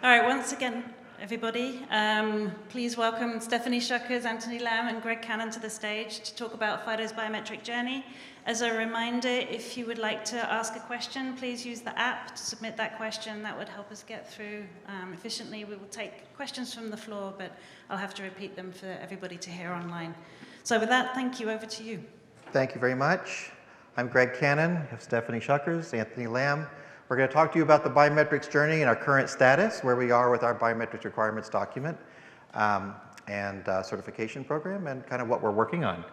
All right, once again, everybody, please welcome Stephanie Shuckers, Anthony Lamb, and Greg Cannon to the stage to talk about FIDO's biometric journey. As a reminder, if you would like to ask a question, please use the app to submit that question. That would help us get through efficiently. We will take questions from the floor, but I'll have to repeat them for everybody to hear online. So with that, thank you. Over to you. Thank you very much. I'm Greg Cannon, I have Stephanie Shuckers, Anthony Lamb. We're going to talk to you about the biometrics journey and our current status, where we are with our biometrics requirements document and certification program, and kind of what we're working on.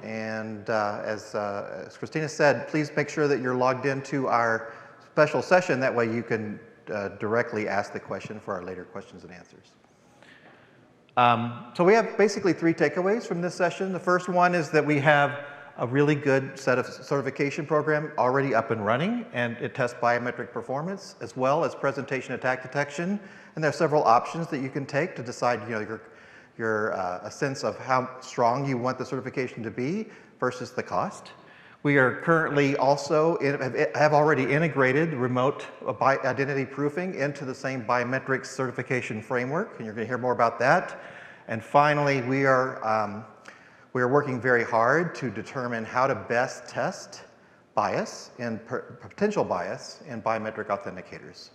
And as Christina said, please make sure that you're logged into our special session. That way you can directly ask the question for our later questions and answers. So we have basically 3 takeaways from this session. The first one is that we have a really good set of certification program already up and running, and it tests biometric performance as well as presentation attack detection. And there are several options that you can take to decide, a sense of how strong you want the certification to be versus the cost. We are currently also have already integrated remote identity proofing into the same biometrics certification framework, and you're going to hear more about that. And finally, we are working very hard to determine how to best test bias and potential bias in biometric authenticators.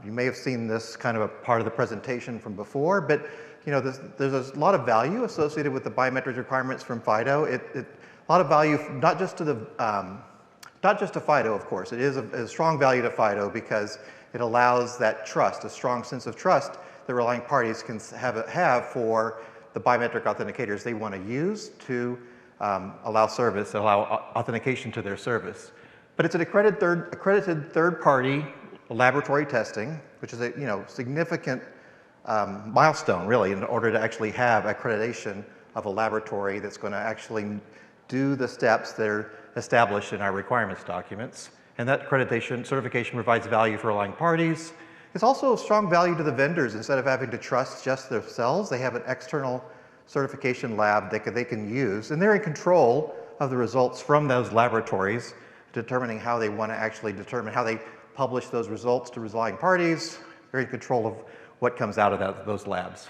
You may have seen this kind of a part of the presentation from before, but there's a lot of value associated with the biometric requirements from FIDO. A lot of value, not just to FIDO, of course. It is a strong value to FIDO because it allows that trust, a strong sense of trust that relying parties can have for the biometric authenticators they want to use to allow authentication to their service. But it's an accredited third-party laboratory testing, which is a significant milestone, really, in order to actually have accreditation of a laboratory that's going to actually do the steps that are established in our requirements documents. And that certification provides value for relying parties. It's also a strong value to the vendors. Instead of having to trust just themselves, they have an external certification lab that they can use, and they're in control of the results from those laboratories, determining how they want to actually determine how they publish those results to relying parties. They're in control of what comes out of those labs.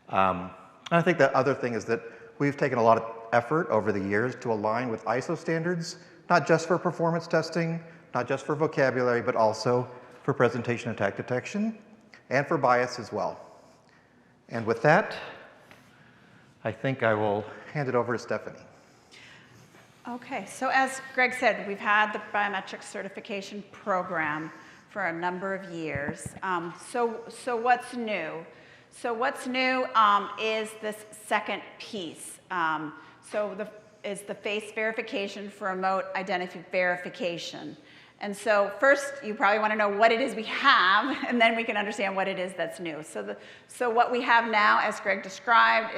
And I think the other thing is that we've taken a lot of effort over the years to align with ISO standards, not just for performance testing, not just for vocabulary, but also for presentation attack detection and for bias as well. And with that, I think I will hand it over to Stephanie. Okay, so as Greg said, we've had the biometric certification program for a number of years. So what's new? So what's new is this second piece. Is the face verification for remote identity verification. And so first, you probably want to know what it is we have, and then we can understand what it is that's new. So what we have now, as Greg described,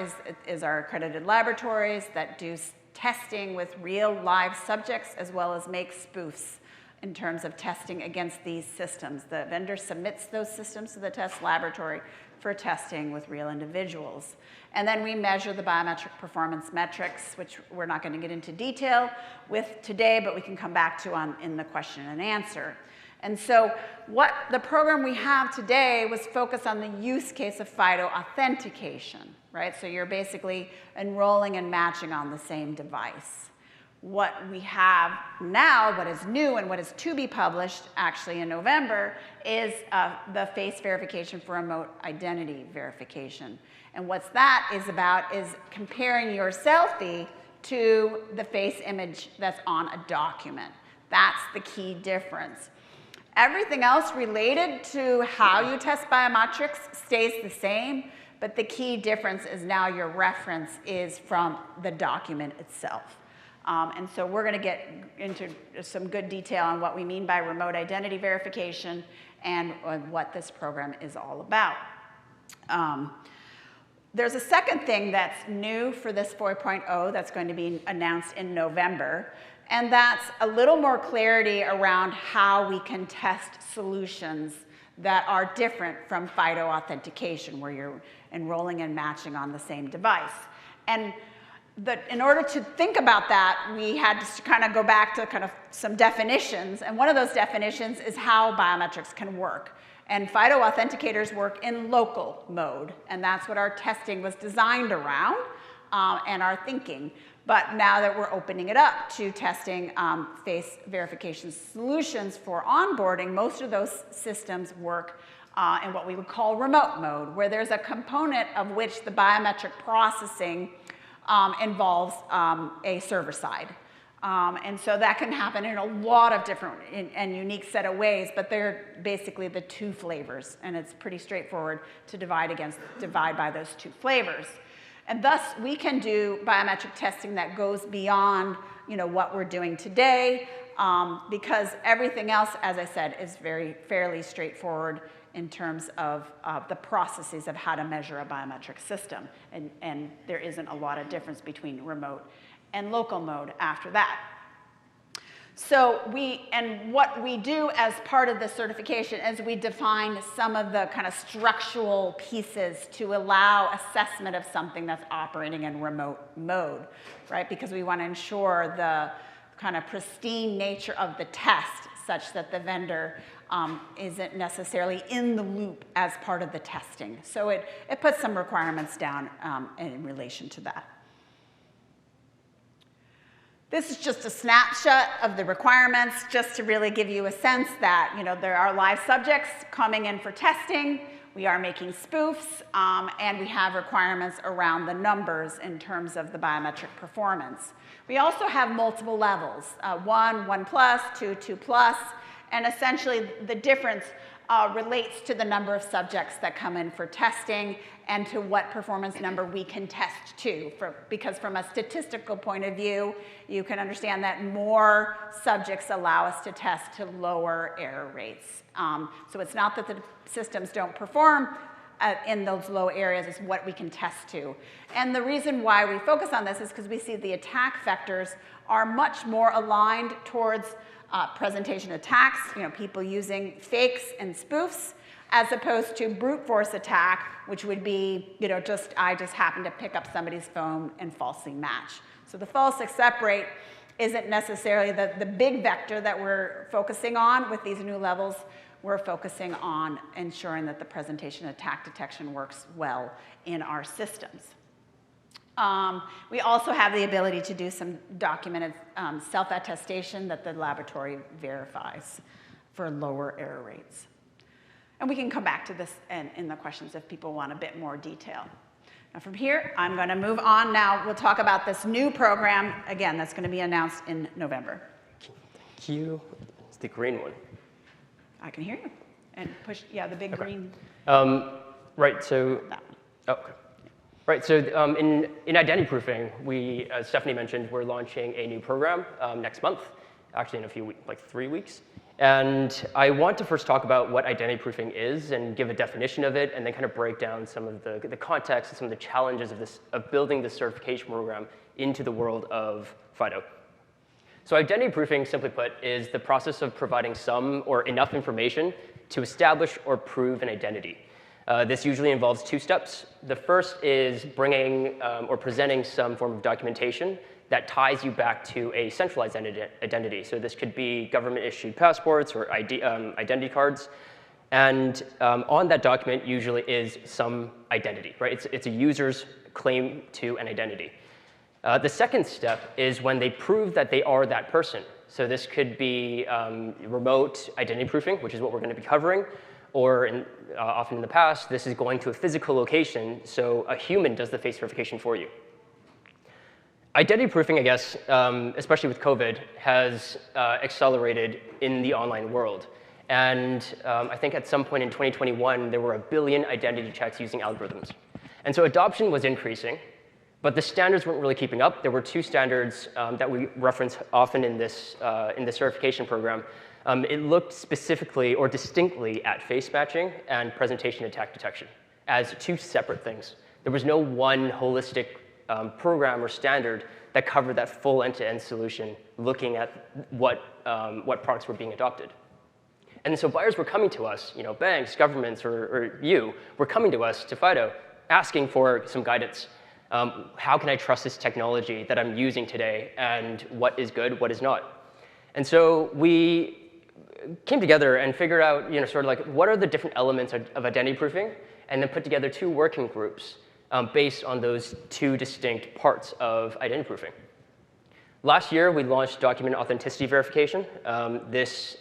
is our accredited laboratories that do testing with real live subjects, as well as make spoofs in terms of testing against these systems. The vendor submits those systems to the test laboratory for testing with real individuals. And then we measure the biometric performance metrics, which we're not going to get into detail with today, but we can come back to in the question and answer. And so what the program we have today was focused on the use case of FIDO authentication, right? So you're basically enrolling and matching on the same device. What we have now, what is new and what is to be published actually in November, is the face verification for remote identity verification. And what that is about is comparing your selfie to the face image that's on a document. That's the key difference. Everything else related to how you test biometrics stays the same, but the key difference is now your reference is from the document itself. And so we're going to get into some good detail on what we mean by remote identity verification and what this program is all about. There's a second thing that's new for this 4.0 that's going to be announced in November, and that's a little more clarity around how we can test solutions that are different from FIDO authentication, where you're enrolling and matching on the same device. And in order to think about that, we had to kind of go back to kind of some definitions, and one of those definitions is how biometrics can work. And FIDO authenticators work in local mode, and that's what our testing was designed around and our thinking. But now that we're opening it up to testing face verification solutions for onboarding, most of those systems work in what we would call remote mode, where there's a component of which the biometric processing involves a server side. And so that can happen in a lot of different and unique set of ways, but they're basically the two flavors, and it's pretty straightforward to divide by those two flavors. And thus, we can do biometric testing that goes beyond, what we're doing today, because everything else, as I said, is fairly straightforward in terms of the processes of how to measure a biometric system, and there isn't a lot of difference between remote and local mode after that. So what we do as part of the certification is we define some of the kind of structural pieces to allow assessment of something that's operating in remote mode, right? Because we want to ensure the kind of pristine nature of the test such that the vendor isn't necessarily in the loop as part of the testing. So it puts some requirements down in relation to that. This is just a snapshot of the requirements, just to really give you a sense that there are live subjects coming in for testing. We are making spoofs, and we have requirements around the numbers in terms of the biometric performance. We also have multiple levels, 1, 1+, 2, 2+, and essentially the difference relates to the number of subjects that come in for testing and to what performance number we can test to. Because from a statistical point of view, you can understand that more subjects allow us to test to lower error rates. So it's not that the systems don't perform in those low areas, it's what we can test to. And the reason why we focus on this is because we see the attack vectors are much more aligned towards presentation attacks, people using fakes and spoofs, as opposed to brute force attack, which would be, I just happen to pick up somebody's phone and falsely match. So the false accept rate isn't necessarily the big vector that we're focusing on with these new levels. We're focusing on ensuring that the presentation attack detection works well in our systems. We also have the ability to do some documented self-attestation that the laboratory verifies for lower error rates. And we can come back to this in the questions if people want a bit more detail. Now from here, I'm going to move on now. We'll talk about this new program, again, that's going to be announced in November. Thank you. It's the green one. I can hear you. And push, yeah, the big green. Right, so, That one. oh, okay. Right, so in identity proofing, we, as Stephanie mentioned, we're launching a new program next month, actually in a few weeks, like 3 weeks. And I want to first talk about what identity proofing is and give a definition of it, and then kind of break down some of the context and some of the challenges of building this certification program into the world of FIDO. So identity proofing, simply put, is the process of providing some or enough information to establish or prove an identity. This usually involves 2 steps. The first is bringing or presenting some form of documentation that ties you back to a centralized identity. So this could be government-issued passports or identity cards. And on that document usually is some identity, right? It's a user's claim to an identity. The second step is when they prove that they are that person. So this could be remote identity proofing, which is what we're going to be covering, or often in the past, this is going to a physical location, so a human does the face verification for you. Identity proofing, I guess, especially with COVID, has accelerated in the online world. And I think at some point in 2021, there were 1 billion identity checks using algorithms. And so adoption was increasing, but the standards weren't really keeping up. There were 2 standards that we reference often in this certification program. It looked specifically or distinctly at face matching and presentation attack detection as 2 separate things. There was no one holistic program or standard that covered that full end-to-end solution, looking at what products were being adopted. And so buyers were coming to us, banks, governments, or you, were coming to us, to FIDO, asking for some guidance. How can I trust this technology that I'm using today, and what is good, what is not? And so we came together and figured out, sort of like what are the different elements of identity proofing, and then put together 2 working groups based on those 2 distinct parts of identity proofing. Last year, we launched document authenticity verification, around this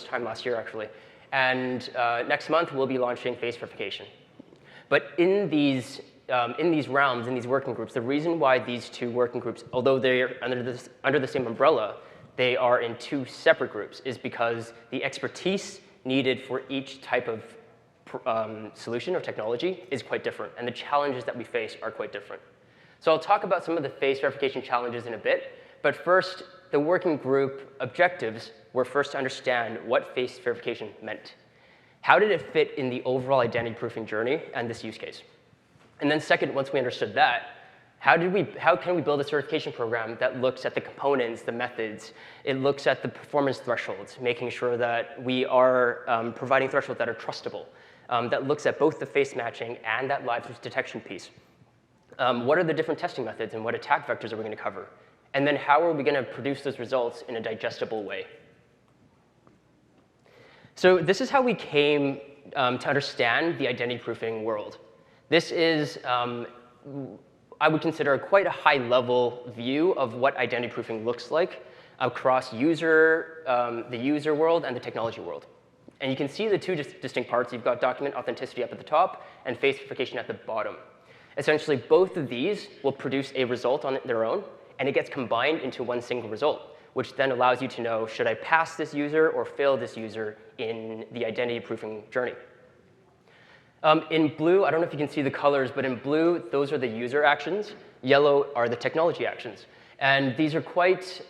time last year, actually. And next month, we'll be launching face verification. But in these realms, in these working groups, the reason why these 2 working groups, although they're under the same umbrella, they are in 2 separate groups, is because the expertise needed for each type of solution or technology is quite different, and the challenges that we face are quite different. So I'll talk about some of the face verification challenges in a bit, but first, the working group objectives were first to understand what face verification meant. How did it fit in the overall identity proofing journey and this use case? And then second, once we understood that, how can we build a certification program that looks at the components, the methods, it looks at the performance thresholds, making sure that we are providing thresholds that are trustable, that looks at both the face matching and that live detection piece. What are the different testing methods and what attack vectors are we going to cover? And then how are we going to produce those results in a digestible way? So this is how we came to understand the identity proofing world. This is, I would consider quite a high-level view of what identity proofing looks like across the user world and the technology world. And you can see the 2 distinct parts. You've got document authenticity up at the top and face verification at the bottom. Essentially, both of these will produce a result on their own, and it gets combined into one single result, which then allows you to know, should I pass this user or fail this user in the identity proofing journey? In blue, I don't know if you can see the colors, but in blue, those are the user actions. Yellow are the technology actions. And these are quite,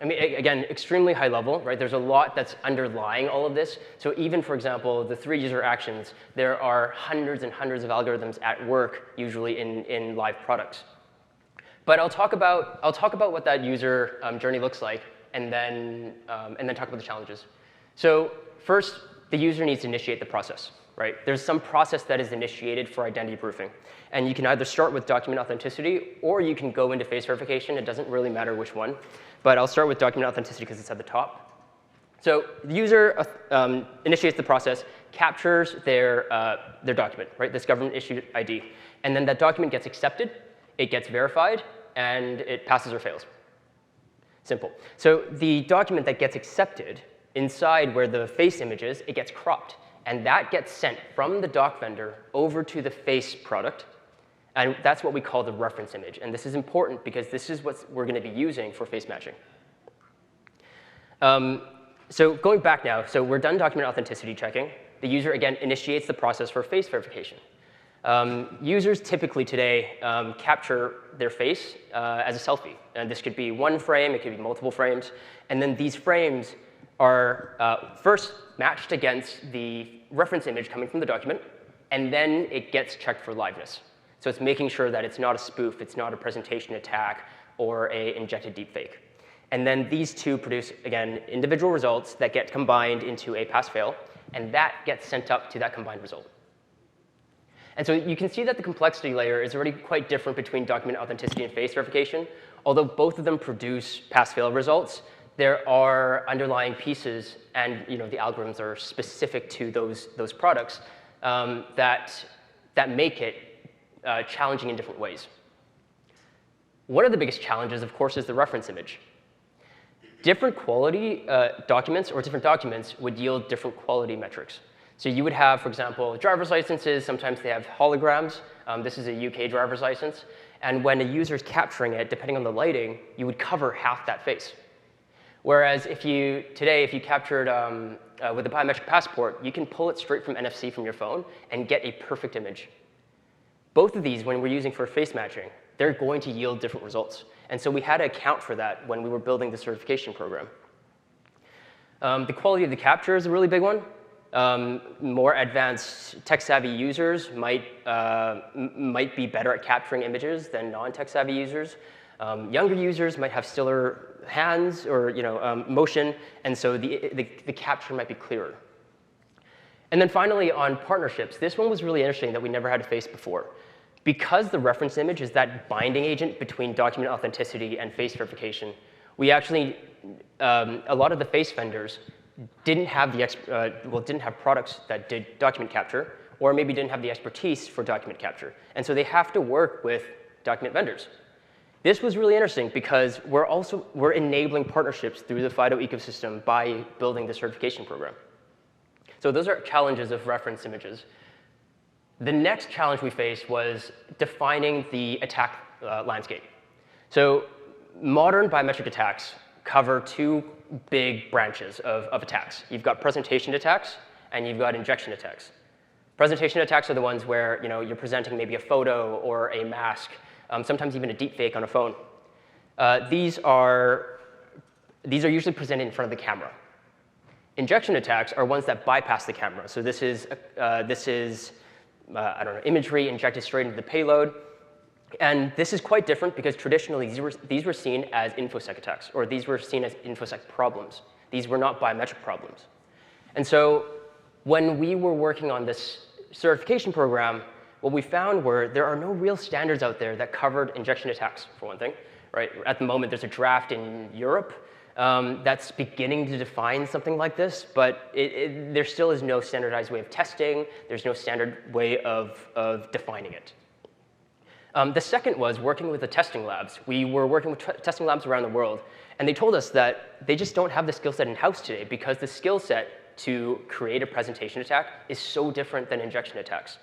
again, extremely high level, right? There's a lot that's underlying all of this. So even, for example, the 3 user actions, there are hundreds and hundreds of algorithms at work, usually in live products. But I'll talk about what that user journey looks like, and then talk about the challenges. So first, the user needs to initiate the process, right? There's some process that is initiated for identity proofing. And you can either start with document authenticity, or you can go into face verification. It doesn't really matter which one. But I'll start with document authenticity because it's at the top. So the user initiates the process, captures their document, right? This government-issued ID. And then that document gets accepted, it gets verified, and it passes or fails. Simple. So the document that gets accepted, inside where the face image is, it gets cropped. And that gets sent from the doc vendor over to the face product. And that's what we call the reference image. And this is important because this is what we're going to be using for face matching. So going back now, so we're done document authenticity checking. The user, again, initiates the process for face verification. Users typically today capture their face as a selfie. And this could be 1 frame, it could be multiple frames. And then these frames are first matched against the reference image coming from the document, and then it gets checked for liveness. So it's making sure that it's not a spoof, it's not a presentation attack, or an injected deepfake. And then these 2 produce, again, individual results that get combined into a pass-fail, and that gets sent up to that combined result. And so you can see that the complexity layer is already quite different between document authenticity and face verification. Although both of them produce pass-fail results, there are underlying pieces, and the algorithms are specific to those products that make it challenging in different ways. One of the biggest challenges, of course, is the reference image. Different quality documents or different documents would yield different quality metrics. So you would have, for example, driver's licenses. Sometimes they have holograms. This is a UK driver's license. And when a user is capturing it, depending on the lighting, you would cover half that face. Whereas if you captured with a biometric passport, you can pull it straight from NFC from your phone and get a perfect image. Both of these, when we're using for face matching, they're going to yield different results. And so we had to account for that when we were building the certification program. The quality of the capture is a really big one. More advanced tech-savvy users might be better at capturing images than non-tech-savvy users. Younger users might have stiller hands or motion, and so the capture might be clearer. And then finally, on partnerships, this one was really interesting that we never had to face before. Because the reference image is that binding agent between document authenticity and face verification, we actually, a lot of the face vendors didn't have didn't have products that did document capture, or maybe didn't have the expertise for document capture. And so they have to work with document vendors. This was really interesting because we're enabling partnerships through the FIDO ecosystem by building the certification program. So those are challenges of reference images. The next challenge we faced was defining the attack landscape. So modern biometric attacks cover two big branches of attacks. You've got presentation attacks, and you've got injection attacks. Presentation attacks are the ones where you're presenting maybe a photo or a mask, sometimes even a deep fake on a phone. These are usually presented in front of the camera. Injection attacks are ones that bypass the camera. So this is I don't know, imagery injected straight into the payload. And this is quite different because traditionally these were seen as InfoSec attacks, or these were seen as InfoSec problems. These were not biometric problems. And so when we were working on this certification program, what we found were there are no real standards out there that covered injection attacks, for one thing. Right? At the moment, there's a draft in Europe that's beginning to define something like this, but there still is no standardized way of testing. There's no standard way of defining it. The second was working with the testing labs. We were working with testing labs around the world, and they told us that they just don't have the skill set in-house today because the skill set to create a presentation attack is so different than injection attacks.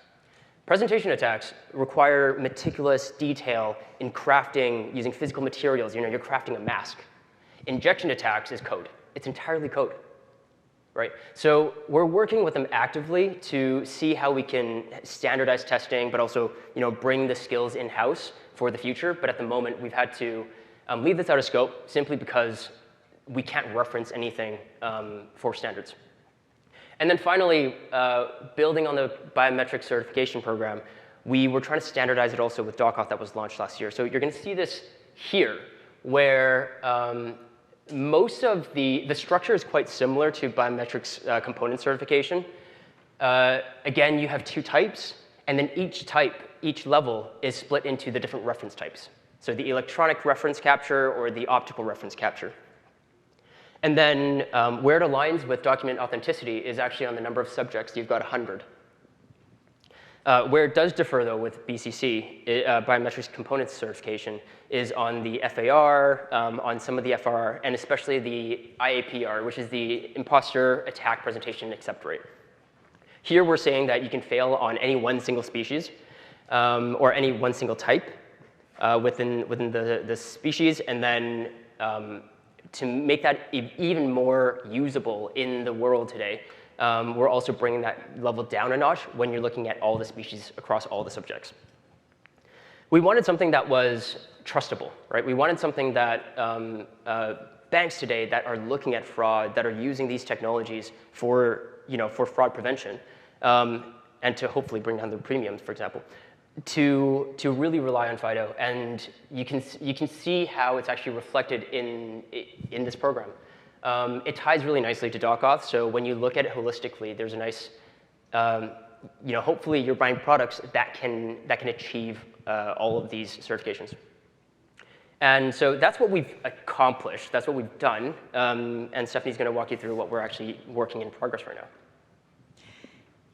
Presentation attacks require meticulous detail in crafting using physical materials. You're crafting a mask. Injection attacks is code. It's entirely code, right? So we're working with them actively to see how we can standardize testing, but also bring the skills in-house for the future. But at the moment, we've had to leave this out of scope simply because we can't reference anything for standards. And then finally, building on the biometric certification program, we were trying to standardize it also with DocAuth that was launched last year. So you're going to see this here, where most of the structure is quite similar to biometrics component certification. Again, you have two types, and then each level is split into the different reference types. So the electronic reference capture or the optical reference capture. And then where it aligns with document authenticity is actually on the number of subjects. You've got 100. Where it does differ, though, with BCC, biometrics components certification, is on the FAR, on some of the FR, and especially the IAPR, which is the imposter attack presentation accept rate. Here we're saying that you can fail on any one single species or any one single type within the species, and then to make that even more usable in the world today, we're also bringing that level down a notch when you're looking at all the species across all the subjects. We wanted something that was trustable, right? We wanted something that banks today that are looking at fraud, that are using these technologies for fraud prevention, and to hopefully bring down the premiums, for example, to really rely on FIDO. And you can see how it's actually reflected in this program. It ties really nicely to DocAuth, so when you look at it holistically, there's a nice, hopefully you're buying products that can achieve all of these certifications. And so that's what we've accomplished. That's what we've done. And Stephanie's going to walk you through what we're actually working in progress right now.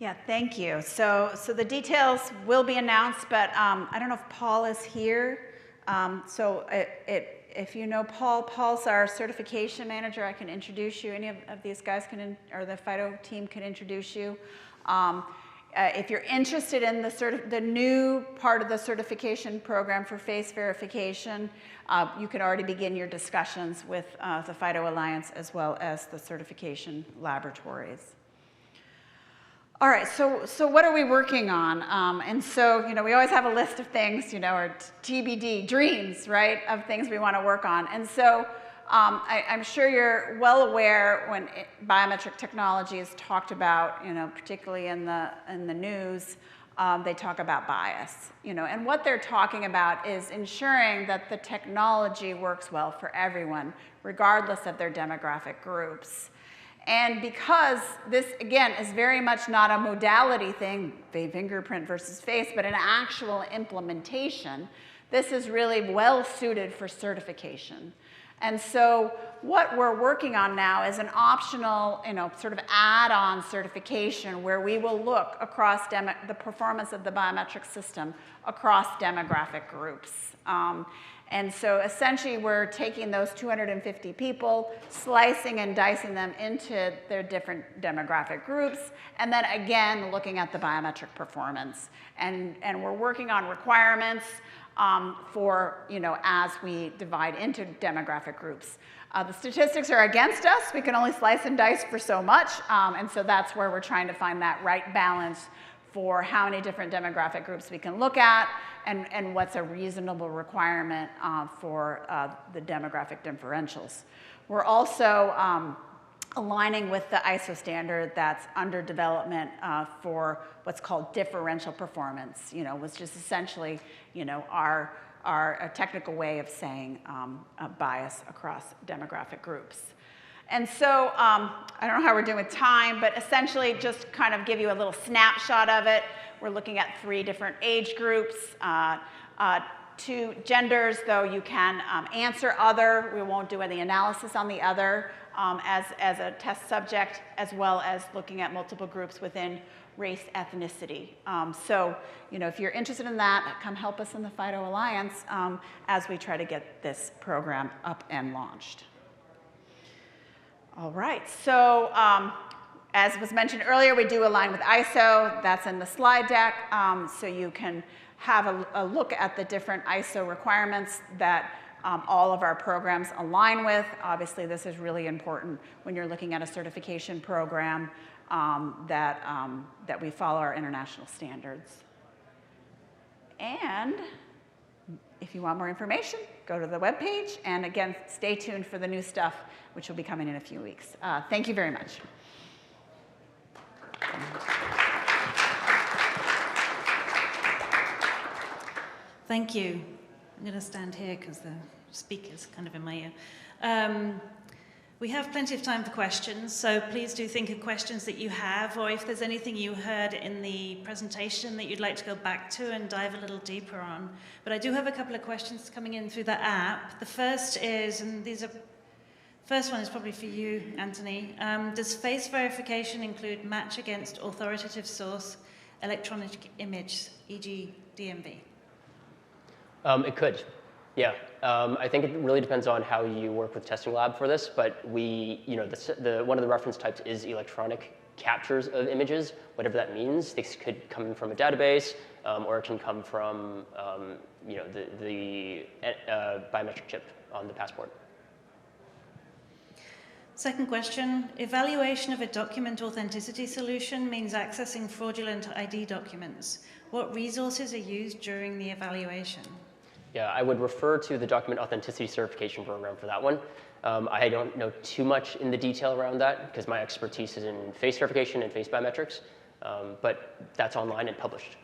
Yeah, thank you. So the details will be announced, but I don't know if Paul is here. If you know Paul, Paul's our certification manager. I can introduce you. Any of these guys or the FIDO team can introduce you. If you're interested in the new part of the certification program for face verification, you can already begin your discussions with the FIDO Alliance as well as the certification laboratories. All right, so what are we working on? And so, we always have a list of things, or TBD, dreams, right, of things we want to work on. And so I'm sure you're well aware when biometric technology is talked about, particularly in the news, they talk about bias, and what they're talking about is ensuring that the technology works well for everyone, regardless of their demographic groups. And because this, again, is very much not a modality thing, fingerprint versus face, but an actual implementation, this is really well suited for certification. And so what we're working on now is an optional, sort of add-on certification where we will look across the performance of the biometric system across demographic groups. And so essentially we're taking those 250 people, slicing and dicing them into their different demographic groups, and then again looking at the biometric performance. And we're working on requirements for, as we divide into demographic groups. The statistics are against us. We can only slice and dice for so much, and so that's where we're trying to find that right balance for how many different demographic groups we can look at and what's a reasonable requirement for the demographic differentials. We're also aligning with the ISO standard that's under development for what's called differential performance, which is essentially, our technical way of saying a bias across demographic groups. And so I don't know how we're doing with time, but essentially just kind of give you a little snapshot of it. We're looking at 3 different age groups, 2 genders, though you can answer other. We won't do any analysis on the other as a test subject, as well as looking at multiple groups within race, ethnicity. So, if you're interested in that, come help us in the FIDO Alliance as we try to get this program up and launched. All right, so as was mentioned earlier, we do align with ISO. That's in the slide deck, so you can have a look at the different ISO requirements that all of our programs align with. Obviously, this is really important when you're looking at a certification program that we follow our international standards. And if you want more information, go to the webpage. And again, stay tuned for the new stuff, which will be coming in a few weeks. Thank you very much. Thank you. I'm going to stand here because the speaker's kind of in my ear. We have plenty of time for questions, so please do think of questions that you have, or if there's anything you heard in the presentation that you'd like to go back to and dive a little deeper on. But I do have a couple of questions coming in through the app. The first is, and first one is probably for you, Anthony. Does face verification include match against authoritative source electronic image, e.g. DMV? It could, yeah. I think it really depends on how you work with testing lab for this, but one of the reference types is electronic captures of images, whatever that means. This could come from a database, or it can come from the biometric chip on the passport. Second question, evaluation of a document authenticity solution means accessing fraudulent ID documents. What resources are used during the evaluation? Yeah, I would refer to the document authenticity certification program for that one. I don't know too much in the detail around that because my expertise is in face verification and face biometrics, but that's online and published.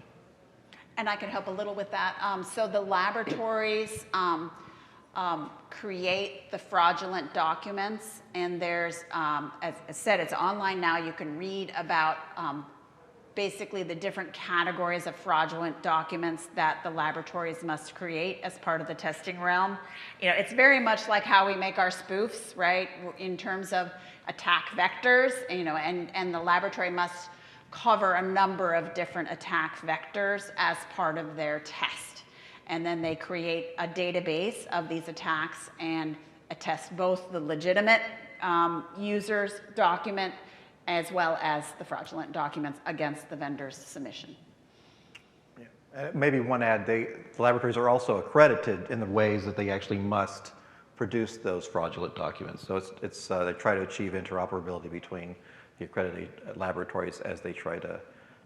And I can help a little with that. So the laboratories create the fraudulent documents, and there's, as I said, it's online now. You can read about basically the different categories of fraudulent documents that the laboratories must create as part of the testing realm. It's very much like how we make our spoofs, right? In terms of attack vectors, and the laboratory must cover a number of different attack vectors as part of their test. And then they create a database of these attacks and attest both the legitimate user's document as well as the fraudulent documents against the vendor's submission. Yeah. Maybe one add, the laboratories are also accredited in the ways that they actually must produce those fraudulent documents. So they try to achieve interoperability between the accredited laboratories as they try to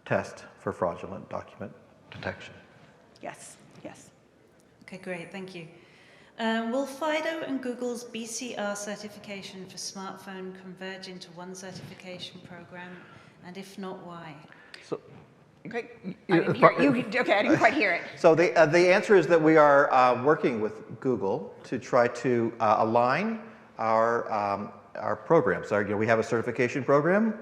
test for fraudulent document detection. Yes, yes. Okay, great, thank you. Will FIDO and Google's BCR certification for smartphone converge into one certification program? And if not, why? So, Great. I didn't hear it. Okay, I didn't quite hear it. So the answer is that we are working with Google to try to align our programs. We have a certification program,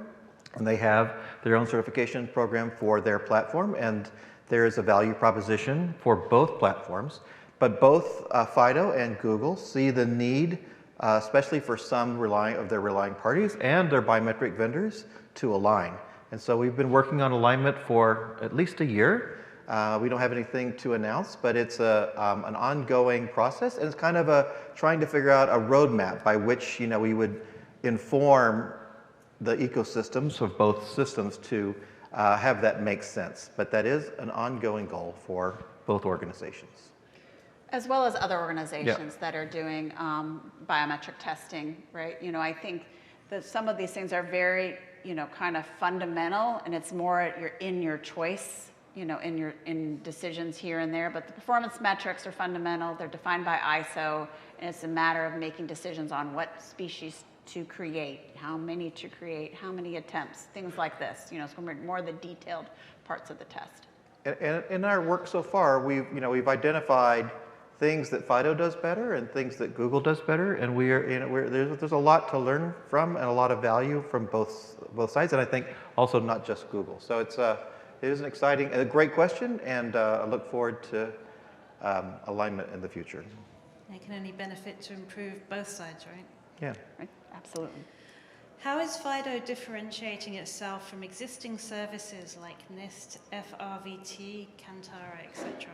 and they have their own certification program for their platform, and there is a value proposition for both platforms. But both FIDO and Google see the need especially for some of their relying parties and their biometric vendors to align. And so we've been working on alignment for at least a year. We don't have anything to announce, but it's an ongoing process, and it's kind of trying to figure out a roadmap by which we would inform the ecosystems of both systems to have that make sense. But that is an ongoing goal for both organizations. As well as other organizations that are doing biometric testing, right? I think that some of these things are very, kind of fundamental, and it's more in your choice, in decisions here and there. But the performance metrics are fundamental. They're defined by ISO, and it's a matter of making decisions on what species to create, how many to create, how many attempts, things like this. It's more the detailed parts of the test. And in our work so far, we've identified things that FIDO does better and things that Google does better, and there's a lot to learn from and a lot of value from both sides, and I think also not just Google. So it is an exciting, a great question, and I look forward to alignment in the future. It can only benefit to improve both sides, right? Yeah. Right? Absolutely. How is FIDO differentiating itself from existing services like NIST, FRVT, Kantara, etc.?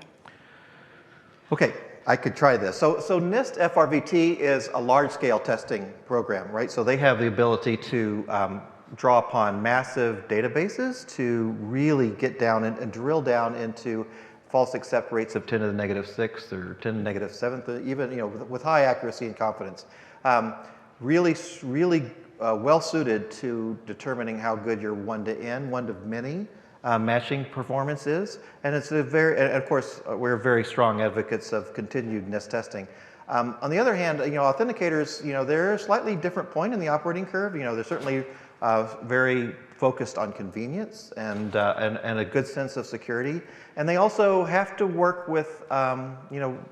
Okay, I could try this. So NIST FRVT is a large-scale testing program, right? So they have the ability to draw upon massive databases to really get down and drill down into false accept rates of 10 to the negative 6th or 10 to the negative 7th, even with high accuracy and confidence. Really well suited to determining how good your one-to-N, one-to-many matching performance is, and it's and of course we're very strong advocates of continued NIST testing. On the other hand, authenticators, they're a slightly different point in the operating curve. They're certainly very focused on convenience and a good sense of security, and they also have to work with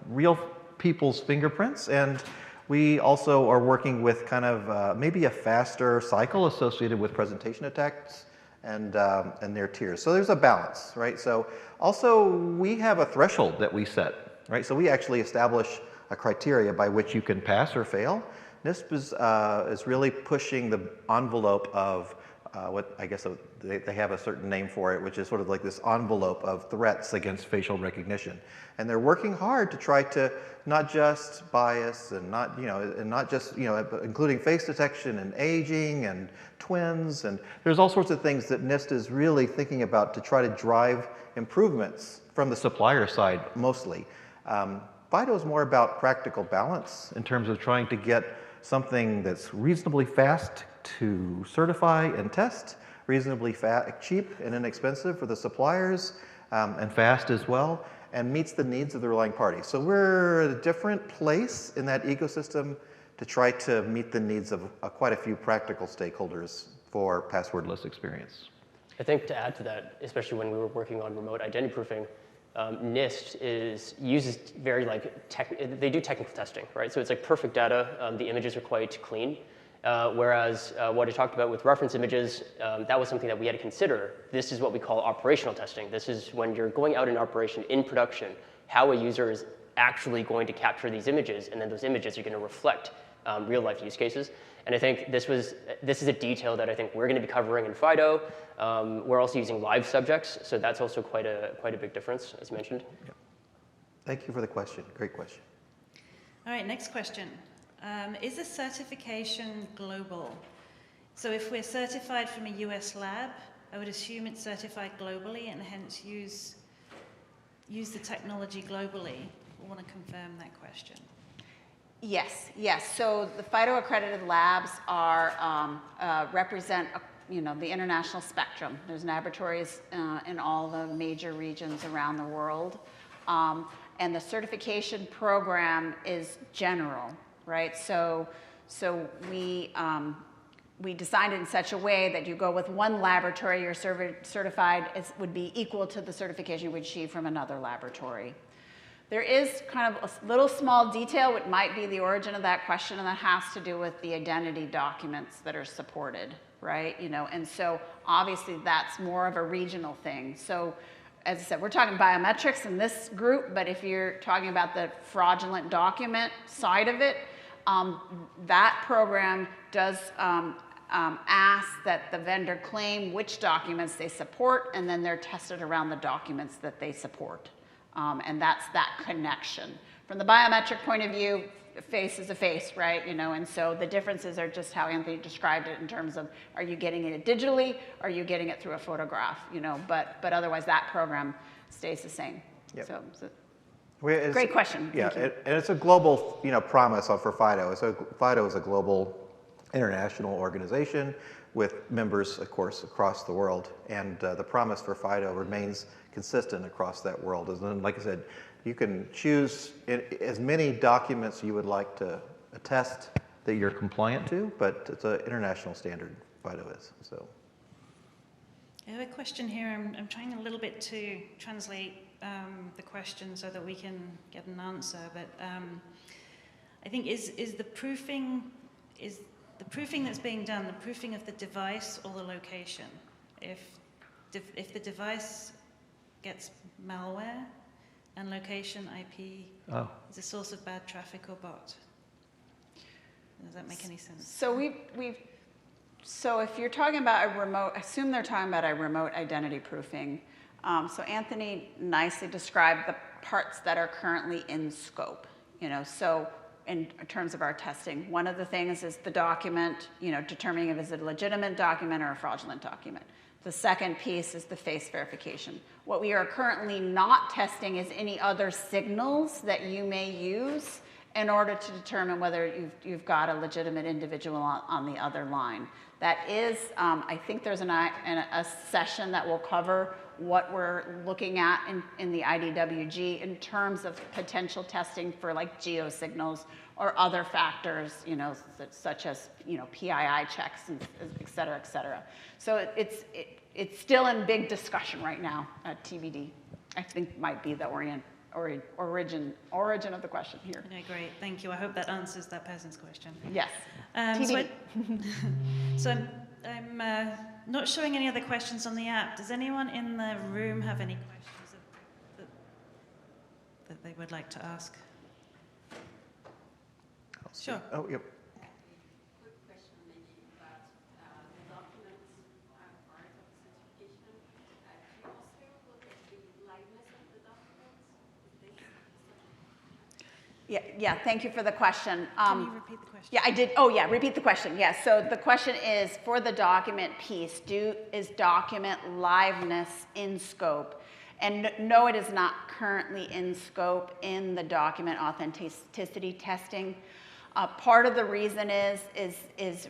real people's fingerprints, and we also are working with kind of maybe a faster cycle associated with presentation attacks and their tiers. So there's a balance, right? So also we have a threshold that we set, right? So we actually establish a criteria by which you can pass or fail. NIST is really pushing the envelope of what I guess they have a certain name for it, which is sort of like this envelope of threats against facial recognition. And they're working hard to try to not just bias and not just including face detection and aging and twins, and there's all sorts of things that NIST is really thinking about to try to drive improvements from the supplier side mostly. FIDO is more about practical balance in terms of trying to get something that's reasonably fast to certify and test, reasonably cheap and inexpensive for the suppliers, and fast as well, and meets the needs of the relying party. So we're at a different place in that ecosystem to try to meet the needs of quite a few practical stakeholders for passwordless experience. I think to add to that, especially when we were working on remote identity proofing, NIST uses very they do technical testing, right? So it's like perfect data. The images are quite clean. Whereas what I talked about with reference images, that was something that we had to consider. This is what we call operational testing. This is when you're going out in operation, in production, how a user is actually going to capture these images, and then those images are going to reflect real-life use cases. And I think this is a detail that I think we're going to be covering in FIDO. We're also using live subjects, so that's also quite a big difference, as mentioned. Yeah. Thank you for the question. Great question. All right, next question. Is the certification global? So if we're certified from a US lab, I would assume it's certified globally and hence use the technology globally. I want to confirm that question. Yes. So the FIDO accredited labs represent the international spectrum. There's laboratories in all the major regions around the world, and the certification program is general, right? So we designed it in such a way that you go with one laboratory, you're certified would be equal to the certification you would achieve from another laboratory. There is kind of a little small detail, which might be the origin of that question, and that has to do with the identity documents that are supported, right? And so obviously that's more of a regional thing. So as I said, we're talking biometrics in this group, but if you're talking about the fraudulent document side of it, That program does ask that the vendor claim which documents they support, and then they're tested around the documents that they support. And that's that connection. From the biometric point of view, a face is a face, right? And so the differences are just how Anthony described it in terms of, are you getting it digitally, or are you getting it through a photograph, but otherwise that program stays the same. Yep. So Great question. Yeah, Thank you. and it's a global, promise for FIDO. So FIDO is a global international organization with members, of course, across the world. And the promise for FIDO remains consistent across that world. And like I said, you can choose as many documents you would like to attest that you're compliant to, but it's an international standard, FIDO is. So. I have a question here. I'm trying a little bit to translate the question so that we can get an answer. But I think is the proofing that's being done the proofing of the device or the location? If the device gets malware and location IP is a source of bad traffic or bot. Does that make any sense? So if you're talking about a remote, I assume they're talking about a remote identity proofing. So Anthony nicely described the parts that are currently in scope. So in terms of our testing, one of the things is the document, determining if it's a legitimate document or a fraudulent document. The second piece is the face verification. What we are currently not testing is any other signals that you may use in order to determine whether you've got a legitimate individual on the other line. That is, I think there's a session that will cover what we're looking at in the IDWG in terms of potential testing for like geosignals or other factors, such as PII checks, and et cetera, et cetera. So it's still in big discussion right now at TBD. I think might be the origin of the question here. No, great, thank you. I hope that answers that person's question. Yes. So I'm not showing any other questions on the app. Does anyone in the room have any questions that they would like to ask? Sure. Oh, yep. Quick question maybe about the documents are part of the certification. Do you also look at the liveness of the documents? Yeah, thank you for the question. Can you repeat the question? Yeah, I did. Oh, yeah, repeat the question. Yes, so the question is, for the document piece, is document liveness in scope? And no, it is not currently in scope in the document authenticity testing. Part of the reason is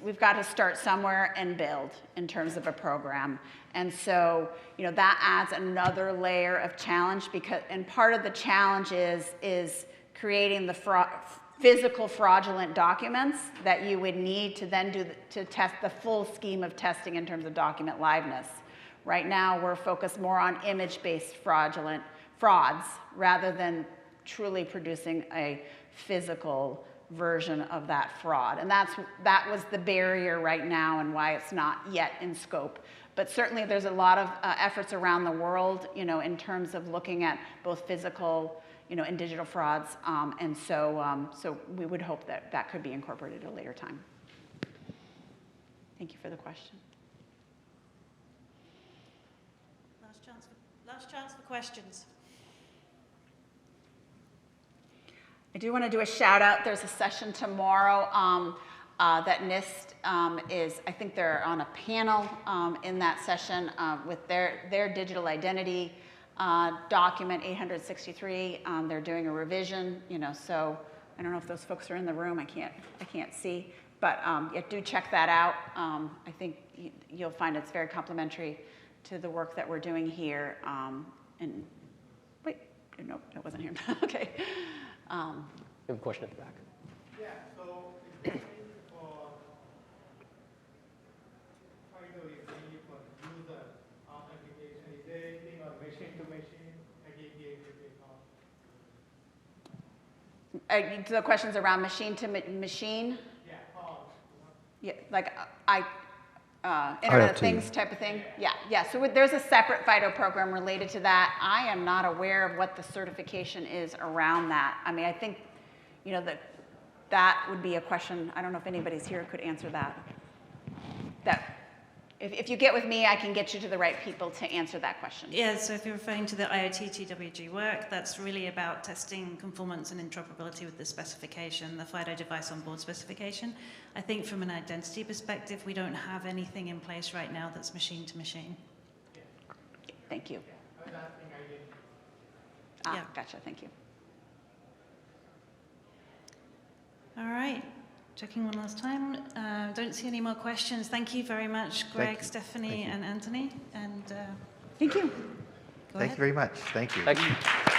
we've got to start somewhere and build in terms of a program. And so, that adds another layer of challenge and part of the challenge is creating the physical fraudulent documents that you would need to then to test the full scheme of testing in terms of document liveness. Right now, we're focused more on image-based fraudulent frauds rather than truly producing a physical version of that fraud. And that was the barrier right now and why it's not yet in scope. But certainly there's a lot of efforts around the world, in terms of looking at both physical, and digital frauds. And so we would hope that that could be incorporated at a later time. Thank you for the question. Last chance for questions. I do want to do a shout out. There's a session tomorrow that NIST I think they're on a panel in that session with their digital identity document 863. They're doing a revision, so I don't know if those folks are in the room. I can't see, but yeah, do check that out. I think you'll find it's very complementary to the work that we're doing here. And wait, nope, that wasn't here. Okay. We have a question at the back. Yeah, so exactly for FIDO is mainly for user authentication. Is there anything on machine to machine? The questions around machine to machine? Yeah, Yeah, like Internet of Things type of thing? Yeah. So there's a separate FIDO program related to that. I am not aware of what the certification is around that. I mean, I think, that would be a question. I don't know if anybody's here could answer that. If you get with me, I can get you to the right people to answer that question. Yeah, so if you're referring to the IoT TWG work, that's really about testing conformance and interoperability with the specification, the FIDO device on board specification. I think from an identity perspective, we don't have anything in place right now that's machine to machine. Thank you. I was asking identity. Yeah. Gotcha, thank you. All right, checking one last time. Don't see any more questions. Thank you very much, Greg, you. Stephanie, Thank you. and Anthony. And Thank you. go Thank ahead. you very much. Thank you. Thank you.